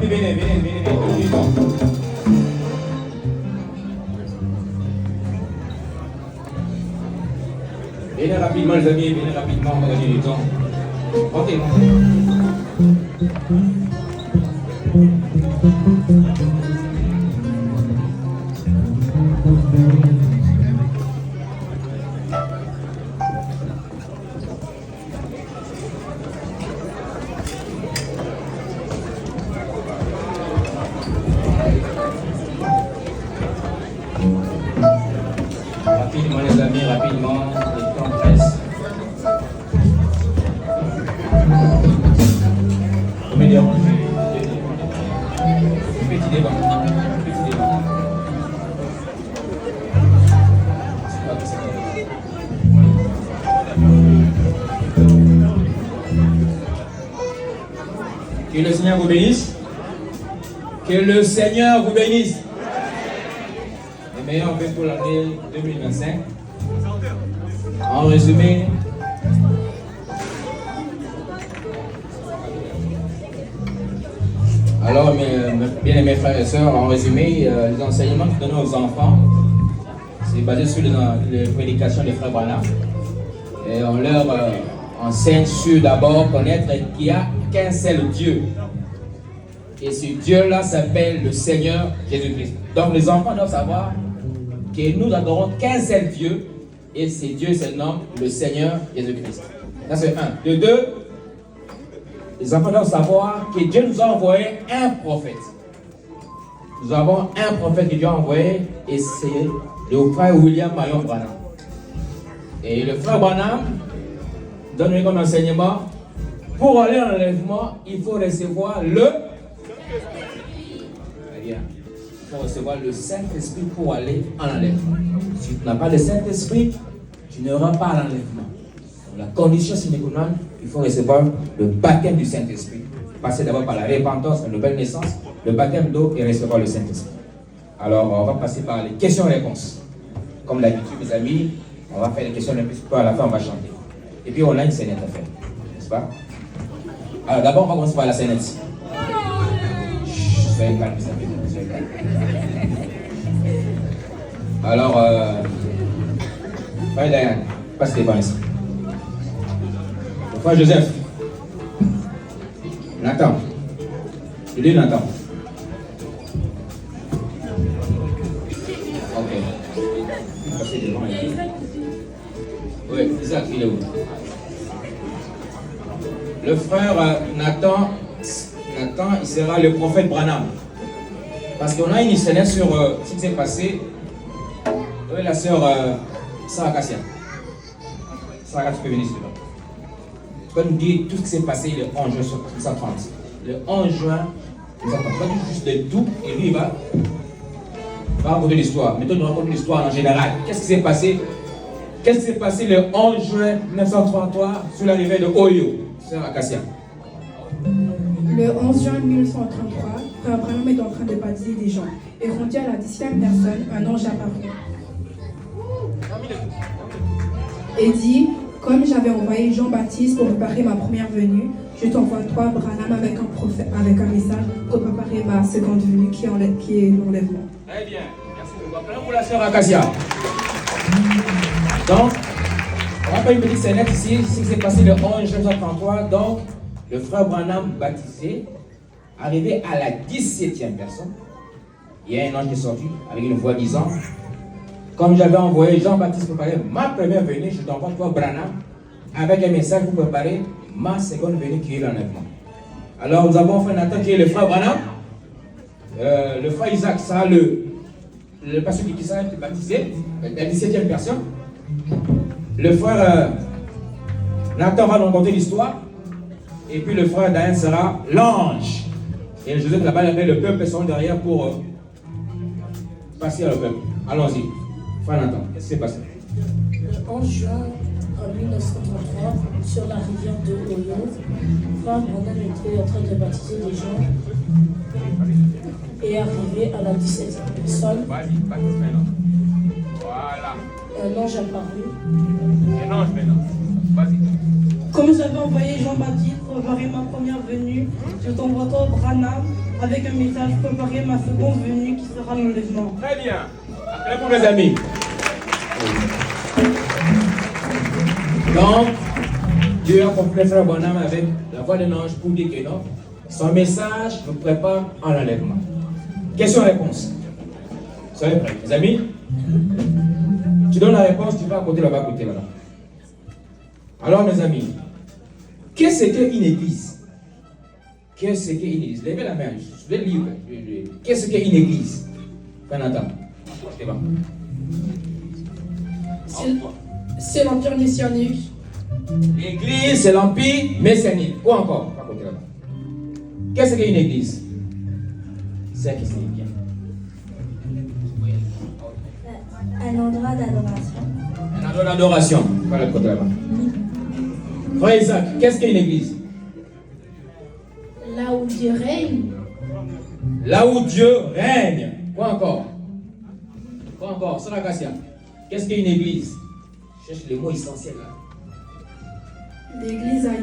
venez. Venez rapidement les amis, venez rapidement, on va gagner du temps. Montez. Rapidement les amis, rapidement, le temps presse. Vous me dérangez. Petit débat. Que le Seigneur vous bénisse. Que le Seigneur vous bénisse. Les meilleurs vœux pour l'année 2025. En résumé, alors bien aimés frères et sœurs, en résumé, les enseignements que nous donnons aux enfants, c'est basé sur les prédications des frères Branham. Et on leur enseigne sur d'abord connaître qu'il n'y a qu'un seul Dieu. Et ce Dieu-là s'appelle le Seigneur Jésus-Christ. Donc les enfants doivent savoir que nous n'adorons qu'un seul Dieu, et ce Dieu se nomme le Seigneur Jésus-Christ. Ça c'est un. De deux, les enfants doivent savoir que Dieu nous a envoyé un prophète. Nous avons un prophète que Dieu a envoyé, et c'est le frère William Marion Branham. Et le frère Branham donne comme enseignement, pour aller en enlèvement, il faut recevoir le... Il faut recevoir le Saint-Esprit pour aller en enlèvement. Si tu n'as pas le Saint-Esprit, tu n'auras pas l'enlèvement. La condition sine qua non, il faut recevoir le baptême du Saint-Esprit. Passer d'abord par la repentance, la nouvelle naissance, le baptême d'eau et recevoir le Saint-Esprit. Alors, on va passer par les questions-réponses. Comme d'habitude, mes amis, on va faire les questions-réponses, puis à la fin, on va chanter. Et puis, on a une scénette à faire, n'est-ce pas? Alors, d'abord, on va commencer par la scénette. Soyez calme, mes amis. Soyez calme. Alors, frère Diane, passez devant ici. Le frère Joseph. Nathan. Je dis Nathan. Ok. Passez devant ici. Oui, Isaac, il est où? Le frère Nathan, il sera le prophète Branham. Parce qu'on a une scène sur ce qui s'est passé. Oui, la sœur Sarah Kassia. Sarah, tu peux venir sur là. Tu peux nous dire tout ce qui s'est passé le 11 juin 1930. Le 11 juin 1930. Tu vas dire juste de tout et lui, il va raconter l'histoire. Mais toi, nous racontes l'histoire en général. Qu'est-ce qui s'est passé? Qu'est-ce qui s'est passé le 11 juin 1933 sur l'arrivée de Oyo, Sarah Kassia? Le 11 juin 1933, Frère Branham est en train de baptiser des gens. Et rendu à la 10e personne, un ange apparut. Et dit, comme j'avais envoyé Jean-Baptiste pour préparer ma première venue, je t'envoie toi, Branham, avec un message pour préparer ma seconde venue qui est l'enlèvement. Très bien, merci beaucoup. Appelons pour la sœur Acacia. Donc, on va faire une petite scénette ici, ce qui s'est passé le 11 juin 1933. Donc, le frère Branham baptisé, arrivé à la 17e personne, il y a un ange qui est sorti avec une voix disant, comme j'avais envoyé Jean-Baptiste préparer ma première venue, je t'envoie toi Branham avec un message pour préparer ma seconde venue qui est l'enlèvement. Alors nous avons frère Nathan qui est le frère Branham, le frère Isaac, ça le pasteur qui s'est baptisé, la 17e personne. Le frère Nathan va nous raconter l'histoire. Et puis le frère Diane sera l'ange. Et Joseph là-bas, il avait le peuple sont derrière pour passer à le peuple. Allons-y. Frère Nathan, qu'est-ce qui s'est passé? Le 11 juin 1933, sur la rivière de Oyo, Frère Branham était en train de baptiser des gens et arrivé à la 17e personne. Voilà. Un ange apparut. Un ange maintenant. Vas-y. Comme j'avais envoyé Jean-Baptiste préparer ma première venue, je t'envoie toi, Branham, avec un message préparer ma seconde venue qui sera l'enlèvement. Très bien. Après pour mes amis. Donc, Dieu a compris le frère Branham avec la voix d'un ange pour dire que non, son message nous prépare en l'enlèvement. Question-réponse. Soyez prêts, mes amis. Tu donnes la réponse, tu vas à côté là-bas, à côté là-bas. Alors, mes amis, qu'est-ce qu'une église? Qu'est-ce qu'une église? Levez la main, je vais lire. Qu'est-ce qu'une église? Canada. C'est l'Empire messianique. L'église, c'est l'empire messianique. Ou encore, à côté là-bas. Qu'est-ce qu'une église? C'est qui c'est bien. Un endroit d'adoration. Un endroit d'adoration. Voilà le côté là-bas. Frère Isaac, qu'est-ce qu'une église? Là où Dieu règne. Là où Dieu règne. Quoi encore? Quoi encore? Saragassia. Qu'est-ce qu'une église? Cherche les mots essentiels là. L'Église a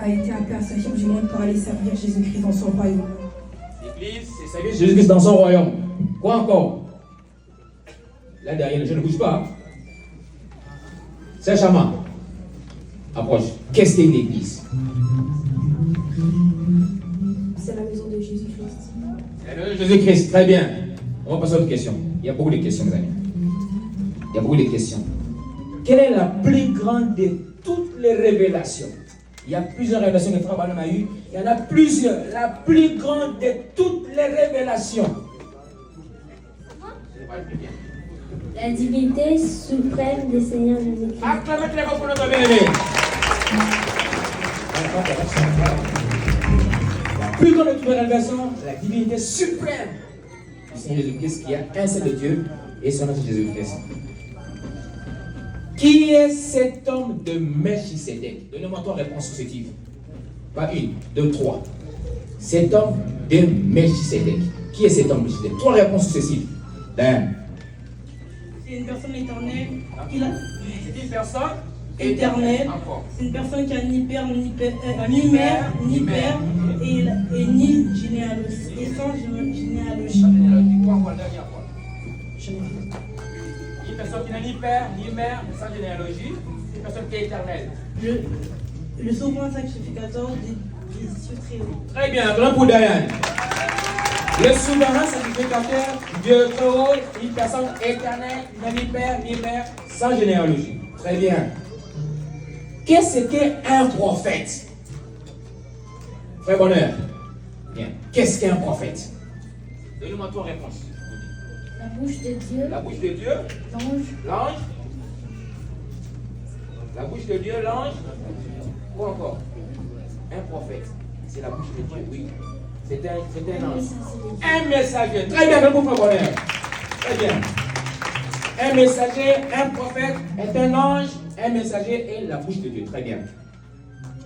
été appelée à sortir du monde pour aller servir Jésus-Christ dans son royaume. L'église, c'est servir Jésus-Christ dans son royaume. Quoi encore? Là derrière, je ne bouge pas. C'est Chama. Approche. Qu'est-ce qu'une église? C'est la maison de Jésus-Christ. C'est la maison de Jésus-Christ. Très bien. On va passer à autre question. Il y a beaucoup de questions, mes amis. Il y a beaucoup de questions. Quelle est la plus grande de toutes les révélations? Il y a plusieurs révélations que Frère Branham a eues. Il y en a plusieurs. La plus grande de toutes les révélations. La divinité suprême des Seigneurs Jésus-Christ. Acclamez très fort pour notre bien-aimé. La plus grande de toutes les révélations, c'est la divinité suprême du Seigneur Jésus-Christ, qui a un seul Dieu et son nom c'est Jésus-Christ. Qui est cet homme de Melchisédek? Donnez-moi trois réponses successives. Pas une, deux, trois. Cet homme de Melchisédek. Qui est cet homme de Melchisédek? Trois réponses successives. D'un. C'est une personne éternelle. C'est une personne Éternelle. C'est une personne qui a ni père, ni mère, ni père, et ni généalogie. Et sans généalogie. Quoi encore la dernière fois? Une personne qui n'a ni père, ni mère, sans généalogie. C'est une personne qui est éternelle. Le souverain sacrificateur des cieux très hauts. Très bien, grand pour Diane. Le souverain sacrificateur, Dieu très haut, une personne éternelle, qui n'a ni père, ni mère, sans généalogie. Très bien. Qu'est-ce qu'un prophète? Frère Bonheur. Bien. Qu'est-ce qu'un prophète? Donnez-moi trois réponses. La bouche de Dieu. La bouche de Dieu. L'ange. L'ange. La bouche de Dieu, l'ange. Ou encore? Un prophète. C'est la bouche de Dieu, oui. C'est un ange. Un messager. Très bien, mon frère Bonheur. Très bien. Un messager, un prophète est un ange, un messager et la bouche de Dieu. Très bien.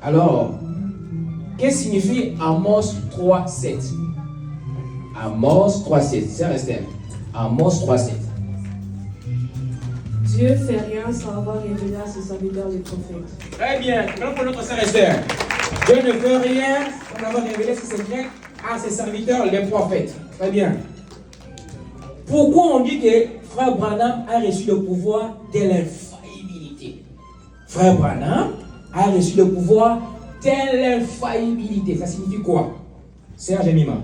Alors, qu'est-ce que signifie Amos 3:7? Amos 3:7. C'est Esther. Amos 3:7. Dieu fait rien sans avoir révélé à ses serviteurs les prophètes. Très bien. Maintenant pour notre sœur Esther. Dieu ne fait rien sans avoir révélé ses secrets à ses serviteurs, les prophètes. Très bien. Pourquoi on dit que Frère Branham a reçu le pouvoir de l'infaillibilité? Frère Branham a reçu le pouvoir de l'infaillibilité. Ça signifie quoi? Serge Mima.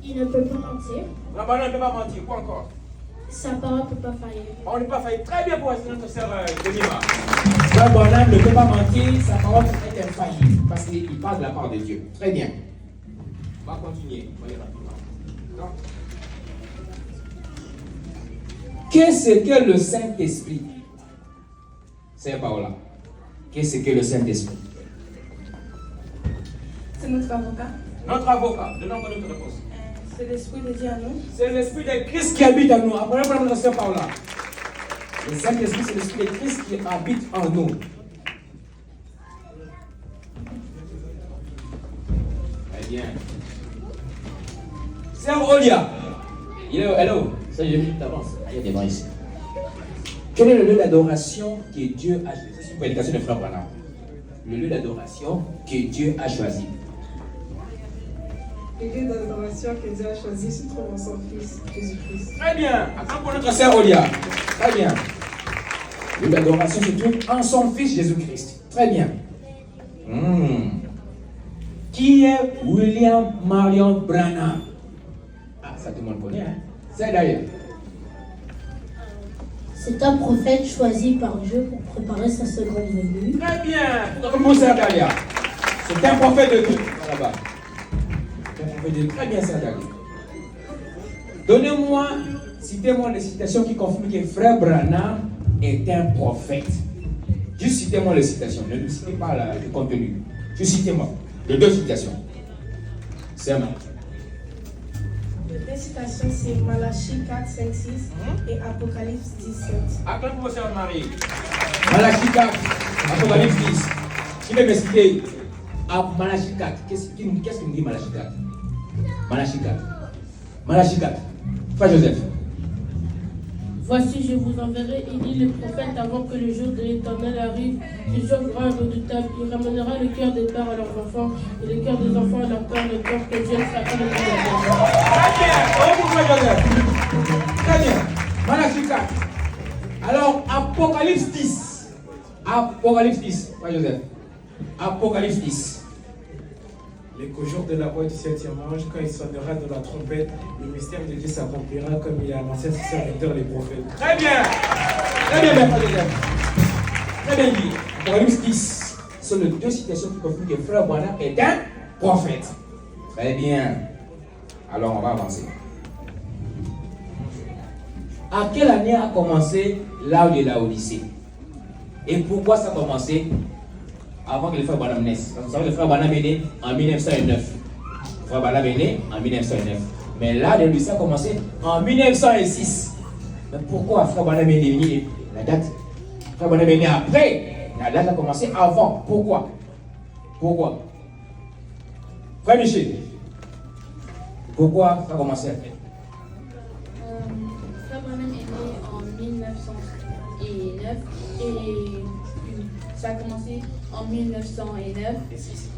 Il ne peut pas mentir. Frère Branham ne peut pas mentir. Quoi encore? Sa parole ne peut pas faillir. On n'est pas failli. Très bien pour notre sœur Mima. Frère Branham ne peut pas mentir. Sa parole est infaillible. Parce qu'il parle de la part de Dieu. Très bien. On va continuer. Voyez rapidement. Non. Qu'est-ce que le Saint-Esprit? C'est Paola. Qu'est-ce que le Saint-Esprit? C'est notre avocat. Notre avocat. Donnons-moi notre réponse. C'est l'esprit de Dieu à nous. C'est l'Esprit de Christ qui habite en nous. Apprenez pour notre sœur Paola. Le Saint-Esprit, c'est l'Esprit de Christ qui habite en nous. Très bien. Sœur Olia. Elle est où? Ça, j'ai vu, t'avances. Il y a des mains ici. Quel est le lieu d'adoration que Dieu a choisi? C'est une prédication de Frère Branham. Le lieu d'adoration que Dieu a choisi. Le lieu d'adoration que Dieu a choisi se trouve en son Fils, Jésus-Christ. Très bien. Attends pour notre sœur Olia. Très bien. Le lieu d'adoration se trouve en son Fils Jésus-Christ. Très bien. Qui est William Marion Branham? Ah, ça tout le monde connaît, hein? C'est d'ailleurs. C'est un prophète choisi par Dieu pour préparer sa seconde venue. Très bien. Comment ça, Dalia? C'est un prophète de Dieu. Là-bas. C'est un prophète de Dieu. Très bien, ça, Dalia. Donnez-moi, citez-moi les citations qui confirment que Frère Branham est un prophète. Juste citez-moi les citations. Ne me citez pas le contenu. Juste citez-moi. Les deux citations. C'est un. Les deux citations, c'est Malachie 4, 5, 6 et Apocalypse 17. Acclame pour sœur Marie. Malachie 4, Apocalypse 10. Qui veut me citer Malachie 4? Qu'est-ce qu'il me dit Malachie 4? Malachie 4. Malachie 4. Frère Joseph. Voici, je vous enverrai, il dit le prophète, avant que le jour de l'Éternel arrive, du jour grand et redoutable. Il ramènera le cœur des pères à leurs enfants, et le cœur des enfants à leurs pères, le cœur que Dieu frappera de Très bien. Frère Joseph. Très bien. Malachie 4. Alors, Apocalypse 10. Apocalypse 10. Frère Joseph. Apocalypse 10. Les qu'au jour de la voix du septième ange, quand il sonnera de la trompette, le mystère de Dieu s'accomplira comme il a annoncé à ses serviteurs les prophètes. Très bien. Très bien, Frère Joseph. Très bien dit. Apocalypse 10. Ce sont les deux citations qui confirment que Frère Branham est un prophète. Très bien. Alors, on va avancer. À quelle année a commencé l'âge de la Odyssée? Et pourquoi ça a commencé avant que le frère Branham naisse? Vous savez, le frère Branham est né en 1909. Le frère Branham est né en 1909. Mais l'âge de l'Odyssée a commencé en 1906. Mais pourquoi frère Branham est né? La date. Frère Branham est né après. La date a commencé avant. Pourquoi? Pourquoi? Frère Michel. Pourquoi ça a commencé après? Frère Branham est né en 1909 et ça a commencé en 1909 et 6.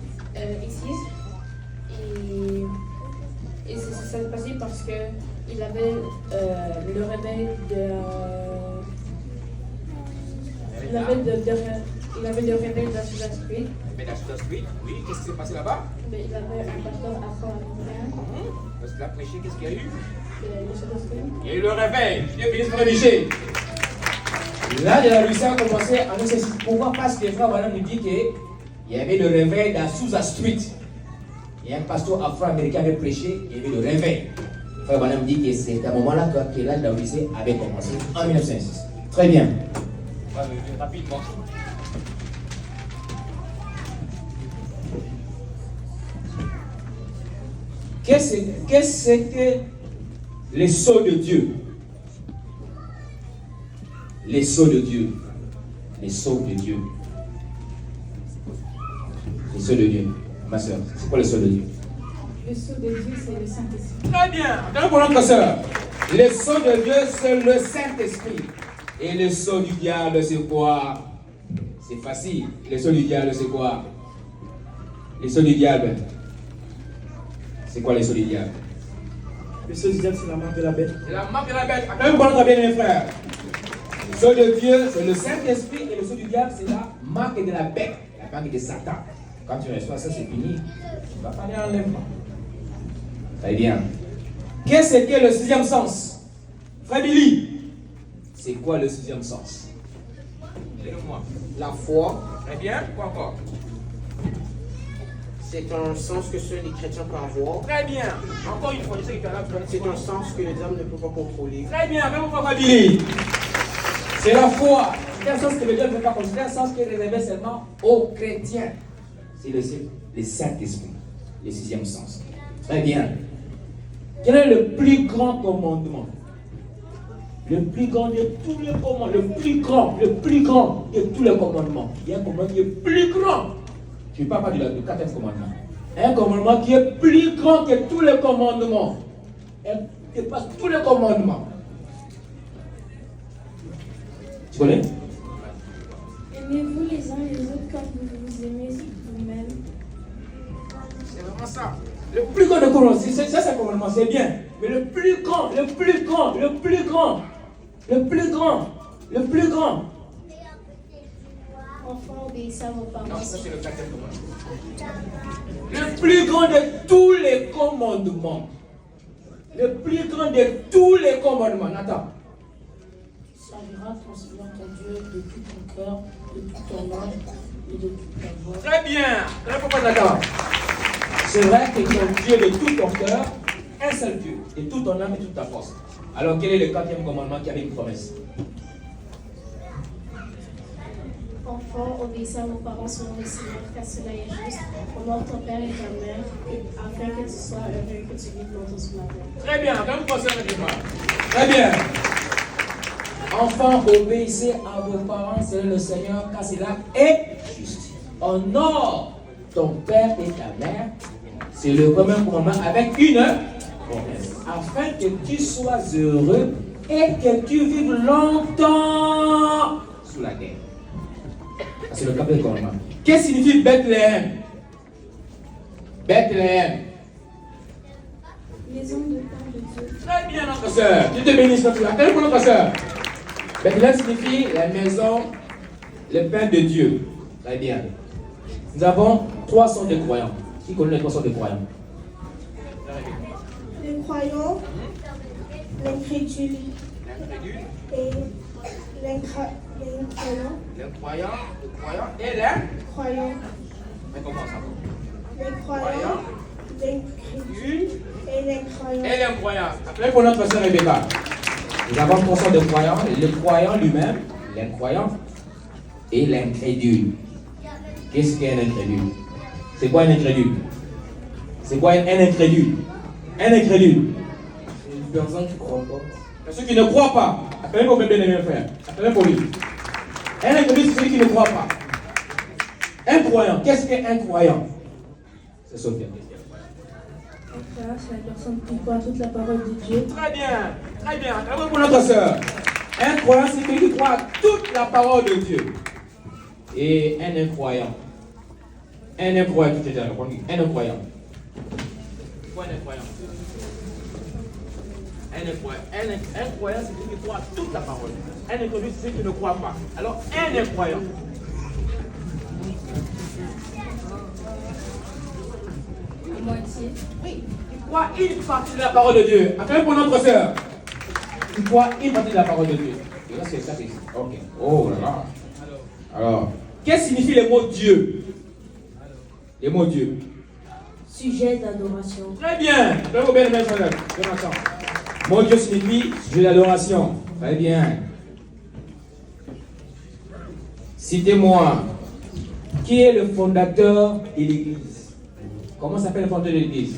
Et ça s'est passé parce qu'il avait le réveil de. Il avait le réveil d'Azusa Street. Oui, qu'est-ce qui s'est passé là-bas? Il avait un pasteur afro-américain. Parce qu'il a prêché, qu'est-ce qu'il y a eu? Il y a eu Il le réveil. Dieu bénisse Frère Michel. Là, de la Russie a commencé en 1906. Pourquoi? Parce que Frère Branham nous dit qu'il y avait le réveil d'Azusa Street. Et un pasteur afro-américain avait prêché, il y avait le réveil. Frère Branham dit que c'est à ce moment-là que l'âge de la Russie avait commencé en 1906. Très bien. Rapidement. Qu'est-ce que les sceaux de Dieu? Les sceaux de Dieu. Les sceaux de Dieu. Les sceaux de Dieu. Ma soeur, c'est quoi les sceaux de Dieu? Le sceau de Dieu, c'est le Saint-Esprit. Très bien. Attends pour notre soeur. Les sceaux de Dieu, c'est le Saint-Esprit. Et le sceau du diable, c'est quoi? C'est facile. Les sceaux du diable, c'est quoi? Les sceaux du diable. C'est quoi les sceaux du diable? Le sceau du diable, c'est la marque de la bête. C'est la marque de la bête. Attends pour notre bien, mes frères. Le sceau de Dieu, c'est le Saint-Esprit. Et le sceau du diable, c'est la marque de la bête. La marque de Satan. Quand tu reçois ça, c'est fini. Tu ne vas pas aller en enlèvement. Très bien. Qu'est-ce que le sixième sens? Frère Billy, c'est quoi le sixième sens? Dites-moi. La foi, Très bien. Quoi encore? c'est un sens que seuls les chrétiens peuvent avoir. Très bien. Encore une fois, je sais que tu as là. C'est un sens que le diable ne peut pas contrôler. Très bien. Même pas Frère Billy. C'est la foi. C'est un sens que le Dieu ne peut pas considérer. C'est un sens qui est réservé seulement aux chrétiens. C'est le Saint-Esprit. Le sixième sens. Très bien. Quel est le plus grand commandement? Le plus grand de tous les commandements. Le plus grand de tous les commandements. Il y a un commandement qui est plus grand. Je ne parle pas du quatrième commandement. Un commandement qui est plus grand que tous les commandements. Qui dépasse tous les commandements. Tu connais? Aimez-vous les uns les autres comme vous vous aimez vous-même. C'est vraiment ça. Le plus grand de commandement, c'est ça commandement, c'est bien. Mais le plus grand. Enfants, obéissez à vos parents. Non, ça c'est le quatrième commandement. Le plus grand de tous les commandements. Le plus grand de tous les commandements. Nathan. Serviras ton Seigneur ton Dieu de tout ton cœur, de toute ton âme et de toute ta voix. Très bien. Réponds, Nathan. C'est vrai que ton Dieu de tout ton cœur, un seul Dieu, de toute ton âme et toute ta force. Alors quel est le quatrième commandement qui avait une promesse? Enfants, obéissez à vos parents selon le Seigneur, car cela est juste. Honore ton père et ta mère, afin que tu sois heureux et que tu vives longtemps sur la terre. Très bien, comme conseil avec moi. Très bien. Enfants, obéissez à vos parents selon le Seigneur, car cela est juste. Honore ton père et ta mère. C'est le premier commandement avec une promesse. Afin que tu sois heureux et que tu vives longtemps sous la terre. C'est le quatrième commandement. Qu'est-ce que signifie Bethléem? Bethléem. Maison de pain de Dieu. Très bien, notre soeur. Dieu te bénisse, notre soeur. Quelle est notre soeur? Bethléem signifie la maison, le pain de Dieu. Très bien. Nous avons 3 sortes de croyants. Qui connaît les 3 sortes de croyants? Les croyants, l'incrédule et l'incroyant. Le croyant et les Croyant, mais comment ça? les croyants, l'incrédule et l'incroyant. Et l'incroyant. Après pour notre soeur Rebecca. Nous avons 3 sortes de croyants. Le croyant lui-même, l'incroyant et l'incrédule. Qu'est-ce qu'est un incrédule? C'est quoi un incrédule? C'est quoi un incrédule? Un incrédule. C'est une personne qui ne croit pas. Ceux qui ne croient pas. Appelez pour mes bien-aimés frères. Appelez pour lui. Un incrédule, c'est celui qui ne croit pas. Un croyant. Qu'est-ce qu'un croyant? C'est Sophia. Un croyant, c'est la personne qui croit toute la parole de Dieu. Très bien. Très bien. Très bien pour notre soeur. Un croyant, c'est celui qui croit à toute la parole de Dieu. Et un incroyant. Un incroyant, tout est répondu. Un incroyant. Quoi un incroyant? Un incroyant, c'est celui qui croit à toute la parole. Un incroyant, c'est celui qui ne croit pas. Alors, un incroyant. Moitié. Oui, il croit une partie de la parole de Dieu. Appelez pour notre soeur. Il croit une partie de la parole de Dieu. Et là, c'est ça, c'est ici. Ok. Oh là là. Alors, qu'est-ce que signifie le mot Dieu? Les mots Dieu. Sujet d'adoration. Très bien. Très bien, bien frère. Mot Dieu signifie sujet d'adoration. Très bien. Citez-moi. Qui est le fondateur de l'Église? Comment s'appelle le fondateur de l'Église?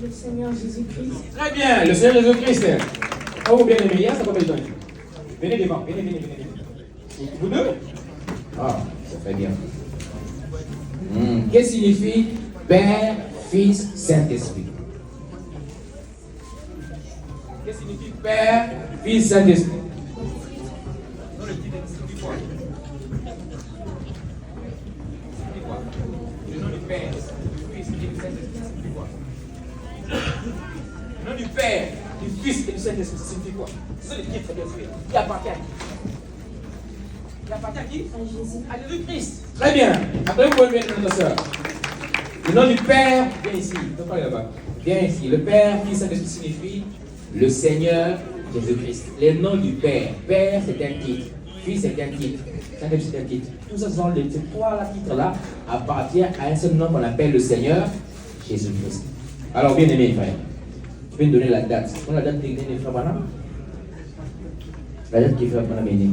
Le Seigneur Jésus-Christ. Très bien. Le Seigneur Jésus-Christ. Oh, bien aimé. Hier, ça va besoin. Venez devant. Venez. Vous deux? Ah, c'est très bien. Qu'est-ce que signifie Père, Fils, Saint-Esprit? Qu'est-ce que signifie Père, Fils, Saint-Esprit? Le nom du Père, du Fils et du Saint-Esprit, ça signifie quoi? Le nom du Père, du Fils et du Saint-Esprit, ça signifie quoi? Ce sont les titres, bien sûr, qui appartiennent à qui? Il appartient à qui? À Jésus. À Jésus-Christ. Très bien. Après, vous pouvez mettre notre soeur. Le nom du Père, viens ici. Donc, allez là-bas. Viens ici. Le Père, Fils, Saint-Esprit signifie le Seigneur Jésus-Christ. Le nom du Père. Père, c'est un titre. Fils, c'est un titre. Saint-Esprit, c'est un titre. Tout ça, ces 3 titres-là appartiennent à un seul nom qu'on appelle le Seigneur Jésus-Christ. Alors, bien aimé, frère, tu peux me donner la date. C'est la date des frères Branham? La date qui fait Branham est né.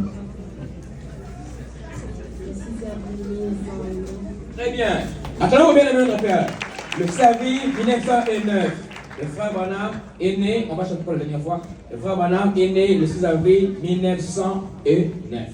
Très bien. Attendez-vous bien aimé notre frère. Le 6 avril 1909. Le frère Branham est né, on va chanter pour la dernière fois. Le frère Branham est né le 6 avril 1909.